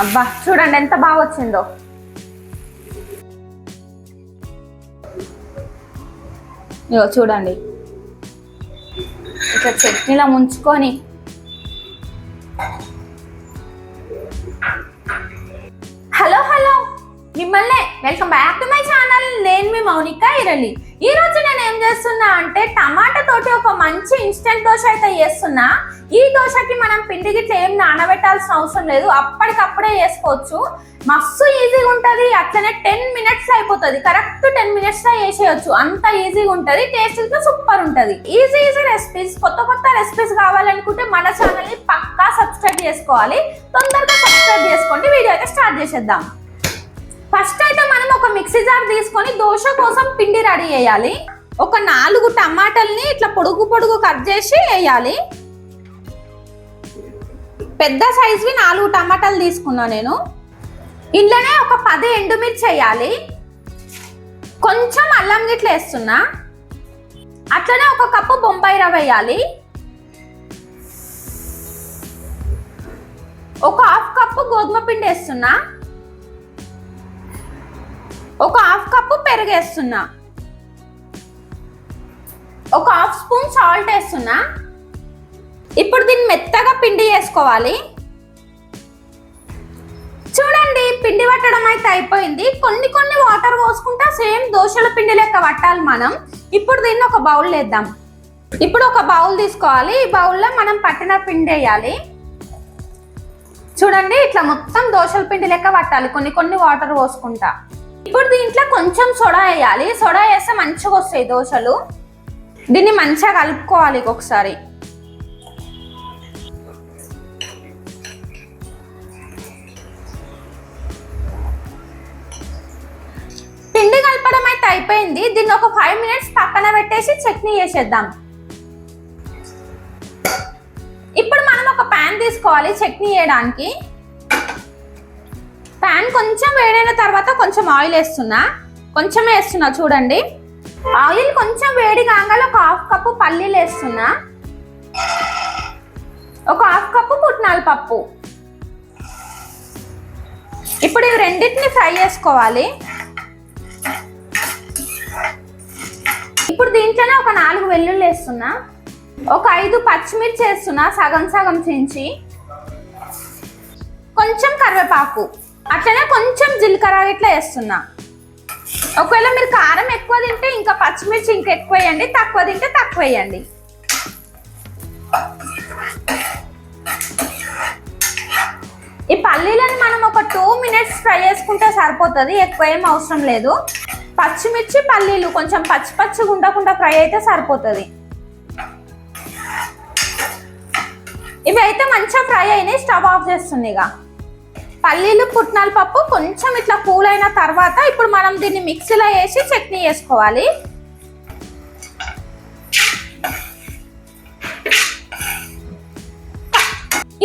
అబ్బా చూడండి ఎంత బాగా వచ్చిందో. ఇగో చూడండి ఇట్లా చట్నీలో ముంచుకొని హలో హలో మిమ్మల్ని welcome back to my channel. నేను మీ మౌనిక ఇరలి. ఈ రోజు నేను ఏం చేస్తున్నా అంటే టమాటా తోటి ఒక మంచి ఇన్స్టెంట్ దోశ అయితే చేస్తున్నా. ఈ దోశకి మనం పిండి గిట్ల ఏం నానబెట్టాల్సిన అవసరం లేదు, అప్పటికప్పుడే చేసుకోవచ్చు. మస్తు ఈజీగా ఉంటుంది, అట్లనే 10 minutes అయిపోతుంది. కరెక్ట్ 10 minutes లో చేసేయచ్చు, అంత ఈజీగా ఉంటుంది. టేస్ట్ అయితే సూపర్ ఉంటుంది. ఈజీ రెసిపీస్, కొత్త రెసిపీస్ కావాలనుకుంటే మన ఛానల్ ని పక్కా సబ్స్క్రైబ్ చేసుకోవాలి. తొందరగా సబ్స్క్రైబ్ చేసుకోండి. వీడియో అయితే స్టార్ట్ చేసేద్దాం. ఫస్ట్ అయితే మనం ఒక మిక్సీ జార్ తీసుకొని దోశ కోసం పిండి రెడీ చేయాలి. ఒక 4 టమాటాలని ఇట్లా పొడుగు కట్ చేసి వేయాలి. పెద్ద సైజువి 4 టమాటాలు తీసుకున్నా నేను. ఇంట్లోనే ఒక 10 ఎండుమిర్చి వేయాలి. కొంచెం అల్లం గిట్ల వేస్తున్నా. అట్లనే ఒక కప్పు బొంబాయి రవ్వ వేయాలి. ఒక 1/2 కప్పు గోధుమ పిండి వేస్తున్నా. ఒక 1/2 కప్పు పెరుగు వేస్తున్నా. ఒక 1/2 స్పూన్ సాల్ట్ వేస్తున్నా. ఇప్పుడు దీన్ని మెత్తగా పిండి చేసుకోవాలి. చూడండి పిండి పట్టడం అయితే అయిపోయింది. కొన్ని వాటర్ పోసుకుంటా సేమ్ దోశల పిండి లెక్క పట్టాలి మనం. ఇప్పుడు దీన్ని ఒక బౌల్ వేద్దాం. ఇప్పుడు ఒక బౌల్ తీసుకోవాలి. ఈ బౌల్లో మనం పట్టిన పిండి వేయాలి. చూడండి ఇట్లా మొత్తం దోశల పిండి లెక్క పట్టాలి, కొన్ని వాటర్ పోసుకుంటా. ఇప్పుడు దీంట్లో కొంచెం సోడా వేయాలి. సోడా వేస్తే మంచిగా వస్తాయి దోశలు. దీన్ని మంచిగా కలుపుకోవాలి ఒకసారి. పిండి కలపడం అయితే అయిపోయింది. దీన్ని ఒక 5 minutes పక్కన పెట్టేసి చట్నీ చేసేద్దాం. ఇప్పుడు మనం ఒక ప్యాన్ తీసుకోవాలి చట్నీ చేయడానికి. ప్యాన్ కొంచెం వేడైన తర్వాత కొంచెం ఆయిల్ వేస్తున్నా. కొంచెమే వేస్తున్నా చూడండి. ఆయిల్ కొంచెం వేడి కాగానే ఒక 1/2 కప్పు పల్లీలు వేస్తున్నా. ఒక 1/2 కప్పు పుట్నాల పప్పు. ఇప్పుడు ఇవి రెండింటిని ఫ్రై చేసుకోవాలి. ఇప్పుడు దీంట్లోనే ఒక 4 వెల్లుల్లి వేస్తున్నా. ఒక 5 పచ్చిమిర్చి వేస్తున్నా సగం చించి. కొంచెం కరివేపాకు, అట్లనే కొంచెం జీలకర్ర ఇట్లా వేస్తున్నా. ఒకవేళ మీరు కారం ఎక్కువ తింటే ఇంకా పచ్చిమిర్చి ఇంకా ఎక్కువ వేయండి, తక్కువ తింటే తక్కువ వేయండి. ఈ పల్లీలను మనం ఒక 2 minutes ఫ్రై చేసుకుంటే సరిపోతుంది, ఎక్కువ ఏం అవసరం లేదు. పచ్చిమిర్చి పల్లీలు కొంచెం పచ్చిగా ఉండకుండా ఫ్రై అయితే సరిపోతుంది. ఇవి అయితే మంచిగా ఫ్రై అయినాయి. స్టవ్ ఆఫ్ చేస్తుంది. ఇక పల్లీలు పుట్నాల పప్పు కొంచెం ఇట్లా కూల్ అయిన తర్వాత ఇప్పుడు మనం దీన్ని మిక్సీలో వేసి చట్నీ చేసుకోవాలి.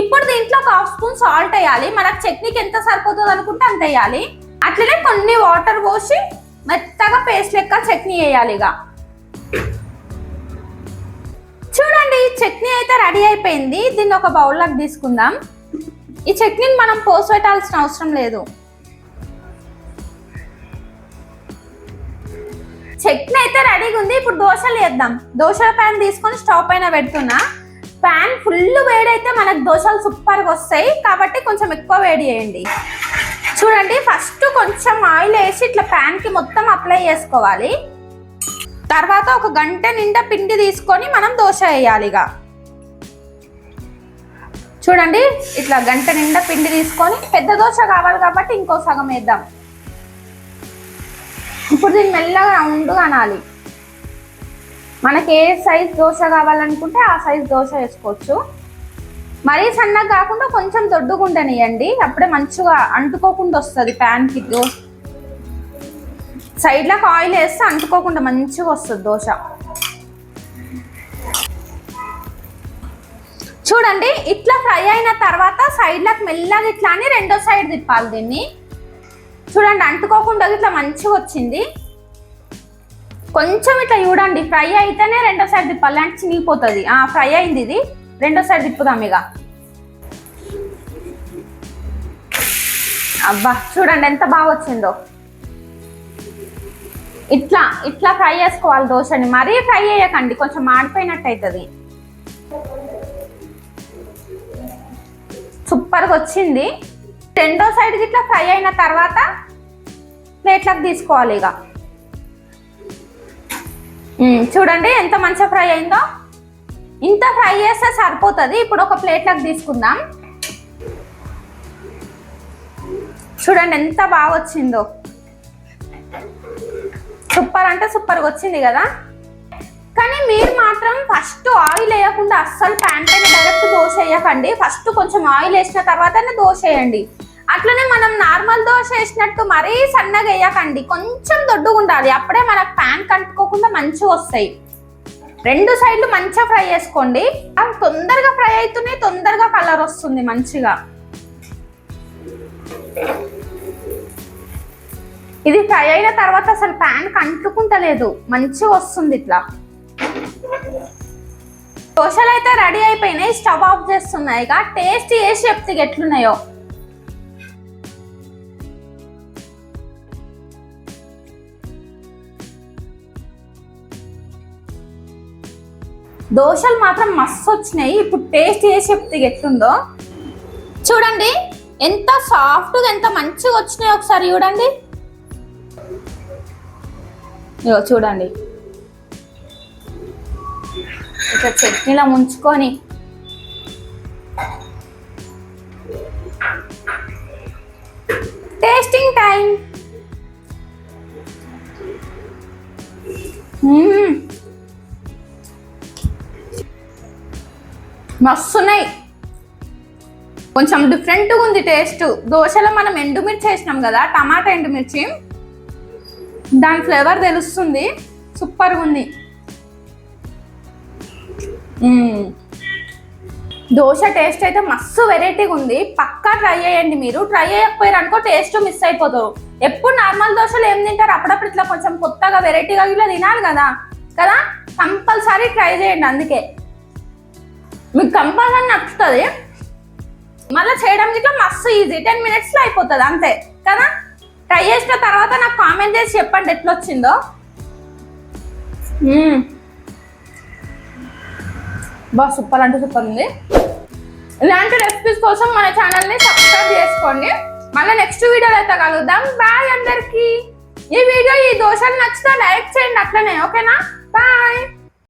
ఇప్పుడు దీంట్లో ఒక 1/2 స్పూన్ సాల్ట్ వేయాలి. మనకు చట్నీకి ఎంత సరిపోతుంది అనుకుంటే అంత వేయాలి. అట్లనే కొన్ని వాటర్ పోసి మెత్తగా పేస్ట్ లెక్క చట్నీ వేయాలి. ఇక చూడండి చట్నీ అయితే రెడీ అయిపోయింది. దీన్ని ఒక బౌల్లోకి తీసుకుందాం. ఈ చట్నీని మనం పోసి పెట్టాల్సిన అవసరం లేదు. చట్నీ అయితే రెడీగా ఉంది. ఇప్పుడు దోశలు వేద్దాం. దోశల ప్యాన్ తీసుకొని స్టవ్ పైన పెడుతున్నా. ప్యాన్ ఫుల్ వేడైతే మనకు దోశలు సూపర్గా వస్తాయి, కాబట్టి కొంచెం ఎక్కువ వేడి చేయండి. చూడండి ఫస్ట్ కొంచెం ఆయిల్ వేసి ఇట్లా ప్యాన్కి మొత్తం అప్లై చేసుకోవాలి. తర్వాత ఒక గంట నిండా పిండి తీసుకొని మనం దోశ వేయాలి. ఇక చూడండి ఇట్లా గంట నిండా పిండి తీసుకొని, పెద్ద దోశ కావాలి కాబట్టి ఇంకో సగం వేద్దాం. ఇప్పుడు దీన్ని మెల్లగా రౌండ్గా అనాలి. మనకి ఏ సైజ్ దోశ కావాలనుకుంటే ఆ సైజ్ దోశ వేసుకోవచ్చు. మరీ సన్నగా కాకుండా కొంచెం దొడ్డుగుండనియండి, అప్పుడే మంచిగా అంటుకోకుండా వస్తుంది ప్యాన్కి. సైడ్లకు ఆయిల్ వేస్తే అంటుకోకుండా మంచిగా వస్తుంది దోశ. చూడండి ఇట్లా ఫ్రై అయిన తర్వాత సైడ్లకు మెల్లగా ఇట్లా అని రెండో సైడ్ తిప్పాలి దీన్ని. చూడండి అంటుకోకుండా ఇట్లా మంచిగా వచ్చింది. కొంచెం ఇట్లా చూడండి ఫ్రై అయితేనే రెండో సైడ్ తిప్పాలి, అంటే చినిగిపోతుంది. ఫ్రై అయింది ఇది. రెండో సైడ్ తిప్పుదాం. ఇక అబ్బా చూడండి ఎంత బాగా వచ్చిందో. ఇట్లా ఇట్లా ఫ్రై చేసుకోవాలి దోశని, మరీ ఫ్రై చేయకండి, కొంచెం మాడిపోయినట్టు అవుతుంది. సూపర్గా వచ్చింది. రెండో సైడ్కి ఇట్లా ఫ్రై అయిన తర్వాత ప్లేట్లకు తీసుకోవాలి. ఇక చూడండి ఎంత మంచిగా ఫ్రై అయిందో. ఇంత ఫ్రై చేస్తే సరిపోతుంది. ఇప్పుడు ఒక ప్లేట్లకు తీసుకుందాం. చూడండి ఎంత బాగా వచ్చిందో. సూపర్ అంటే సూపర్గా వచ్చింది కదా. కానీ మీరు మాత్రం ఫస్ట్ ఆయిల్ వేయకుండా అస్సలు ప్యాన్ పైన డైరెక్ట్ దోశ వేయకండి. ఫస్ట్ కొంచెం ఆయిల్ వేసిన తర్వాతనే దోశ వేయండి. అట్లనే మనం నార్మల్ దోశ వేసినట్టు మరీ సన్నగా వేయకండి, కొంచెం దొడ్డుగా ఉండాలి. అప్పుడే మనకు ప్యాన్ కంటుకోకుండా మంచిగా వస్తాయి. రెండు సైడ్లు మంచిగా ఫ్రై చేసుకోండి. అవి తొందరగా ఫ్రై అవుతున్నాయి, తొందరగా కలర్ వస్తుంది మంచిగా. ఇది ఫ్రై అయిన తర్వాత అసలు ప్యాన్ కంటుకుంటలేదు, మంచిగా వస్తుంది ఇట్లా. దోశలు అయితే రెడీ అయిపోయినాయి. స్టవ్ ఆఫ్ చేస్తున్నాయి. ఇక టేస్ట్ చేసి చెప్తే ఎట్లున్నాయో. దోశలు మాత్రం మస్తు వచ్చినాయి. ఇప్పుడు టేస్ట్ చేసి చెప్తే ఎట్లుందో చూడండి. ఎంత సాఫ్ట్గా ఎంత మంచిగా వచ్చినాయో ఒకసారి చూడండి. ఇగో చూడండి, ఇట్లా చట్నీలో ముంచుకొని టేస్టింగ్ టైం. మస్తున్నాయి. కొంచెం డిఫరెంట్గా ఉంది టేస్ట్. దోశలో మనం ఎండుమిర్చి వేసినాం కదా, టమాటా ఎండుమిర్చి, దాని ఫ్లేవర్ తెలుస్తుంది. సూపర్గా ఉంది. దోశ టేస్ట్ అయితే మస్తు వెరైటీగా ఉంది. పక్కా ట్రై చేయండి. మీరు ట్రై చేయకపోయారు అనుకో టేస్ట్ మిస్ అయిపోతారు. ఎప్పుడు నార్మల్ దోశలు ఏం తింటారు, అప్పుడప్పుడు ఇట్లా కొంచెం కొత్తగా వెరైటీగా ఇలా తినాలి కదా కదా కంపల్సరీ ట్రై చేయండి. అందుకే మీకు కంపల్సరీ నచ్చుతుంది. మళ్ళీ చేయడం ఇట్లా మస్తు ఈజీ, 10 minutesలో అయిపోతుంది అంతే కదా. ట్రై చేసిన తర్వాత నాకు కామెంట్ చేసి చెప్పండి ఎట్లా వచ్చిందో. బా సూపర్ అంటే సూపర్ ఉంది. ఇలాంటి రెసిపీస్ కోసం మన ఛానల్ని సబ్స్క్రైబ్ చేసుకోండి. మళ్ళీ నెక్స్ట్ వీడియోలో అయితే కలుద్దాం. బాయ్ అందరికీ. ఈ వీడియో ఈ దోశలు నచ్చితే లైక్ చేయండి అట్లనే, ఓకేనా? బాయ్.